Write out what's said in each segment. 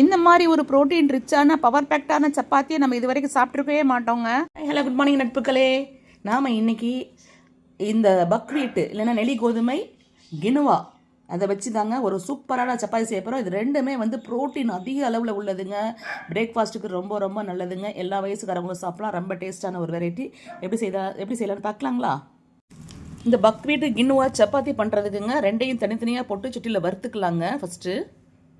இந்த மாதிரி ஒரு ப்ரோட்டீன் ரிச்சான பவர் பேக்டான சப்பாத்தியை நம்ம இது வரைக்கும் சாப்பிட்ருக்கவே மாட்டோங்க. ஹலோ, குட் மார்னிங் நட்புகளே. நாம் இன்னைக்கு இந்த பக்வீட்டு இல்லைன்னா நெலி கோதுமை கினுவா அதை வச்சு தாங்க ஒரு சூப்பரான சப்பாத்தி செய்ய போகிறோம். இது ரெண்டுமே வந்து ப்ரோட்டீன் அதிக அளவில் உள்ளதுங்க. பிரேக்ஃபாஸ்ட்டுக்கு ரொம்ப ரொம்ப நல்லதுங்க. எல்லா வயசுக்காரங்களும் சாப்பிடலாம். ரொம்ப டேஸ்ட்டான ஒரு வெரைட்டி. எப்படி செய்யலான்னு பார்க்கலாங்களா? இந்த பக்வீட்டு கினுவா சப்பாத்தி பண்ணுறதுக்குங்க ரெண்டையும் தனித்தனியாக போட்டு சுட்டியில் வறுத்துக்கலாங்க. ஃபஸ்ட்டு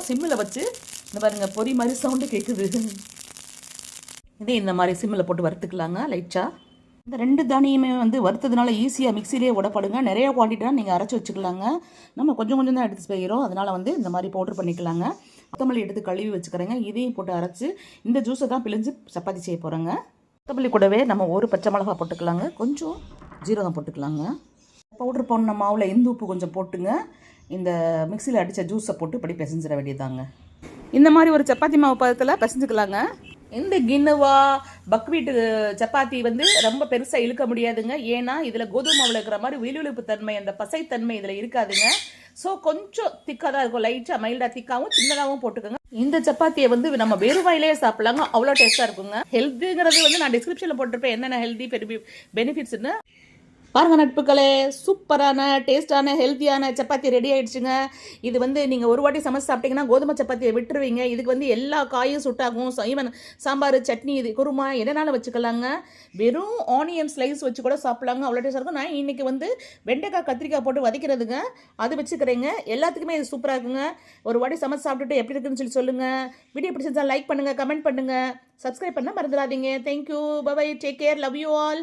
சிம்மில் வச்சு இந்த பாருங்க பொரி மாதிரி சவுண்டு கேட்குது. இதே இந்த மாதிரி சிம்மில் போட்டு வறுத்துக்கலாங்க லைட்டாக. இந்த ரெண்டு தானியமே வந்து வறுத்ததுனால ஈஸியாக மிக்சிலேயே உடப்படுங்க. நிறைய குவான்டிட்டினா நீங்கள் அரைச்சி வச்சுக்கலாங்க. நம்ம கொஞ்சம் கொஞ்சம் தான் எடுத்து செய்கிறோம், அதனால் வந்து இந்த மாதிரி பவுட்ரு பண்ணிக்கலாங்க. கொத்தமல்லி எடுத்து கழுவி வச்சுக்கிறேங்க. இதையும் போட்டு அரைச்சி இந்த ஜூஸை தான் பிழிஞ்சு சப்பாத்தி செய்ய போகிறேங்க. கொத்தமல்லி கூடவே நம்ம ஒரு பச்சை மிளகா போட்டுக்கலாங்க, கொஞ்சம் ஜீரகம் போட்டுக்கலாங்க. பவுட்ரு போன மாவில் இந்து உப்பு கொஞ்சம் போட்டுங்க இந்த மிக்சியில் அடித்த ஜூஸை போட்டு இப்படி பிசைஞ்சிட வேண்டியதாங்க. இந்த மாதிரி ஒரு சப்பாத்தி மாவு பதத்தில் பிசைஞ்சுக்கலாங்க. இந்த கினுவா பக்வீட்டு சப்பாத்தி வந்து ரொம்ப பெருசாக இழுக்க முடியாதுங்க. ஏன்னா இதில் கோதுமை மாவில் இருக்கிற மாதிரி விழுவிழுப்பு தன்மை, அந்த பசைத்தன்மை இதில் இருக்காதுங்க. ஸோ கொஞ்சம் திக்காக தான் இருக்கும், லைட்டாக மைல்டாக திக்காகவும் சின்னதாகவும் போட்டுக்கோங்க. இந்த சப்பாத்தியை வந்து நம்ம வெறும் வாயிலே சாப்பிடலாங்க, அவ்வளோ டேஸ்ட்டாக இருக்குங்க. ஹெல்த்துங்கிறது வந்து நான் டிஸ்கிரிப்ஷனில் போட்டிருப்பேன் என்னென்ன ஹெல்தி பெனிஃபிட்ஸ்னு. பாருங்கள் நட்புகளே, சூப்பரான டேஸ்டான ஹெல்த்தியான சப்பாத்தி ரெடி ஆகிடுச்சுங்க. இது வந்து நீங்கள் ஒரு வாட்டி சமைச்சு சாப்பிட்டீங்கன்னா கோதுமை சப்பாத்தியை விட்டுருவீங்க. இதுக்கு வந்து எல்லா காயும் சுட்டாகும். ஈவன் சாம்பார், சட்னி, இது குருமா என்னென்னாலும் வச்சுக்கலாங்க. வெறும் ஆனியன் ஸ்லைஸ் வச்சு கூட சாப்பிட்லாங்க, அவ்வளோ டேஸ்ட்டாக இருக்கும். நான் இன்றைக்கி வந்து வெண்டைக்காய் கத்திரிக்காய் போட்டு வதக்கிறதுங்க, அது வச்சுக்கிறேங்க. எல்லாத்துக்குமே இது சூப்பராக இருக்குங்க. ஒரு வாட்டி சமைச்சு சாப்பிட்டுட்டு எப்படி இருக்குன்னு சொல்லி சொல்லுங்கள். வீடியோ பிடிச்சிருந்தா லைக் பண்ணுங்கள், கமெண்ட் பண்ணுங்கள், சப்ஸ்கிரைப் பண்ண மறந்துடாதீங்க. Thank you, bye, take care, love you all.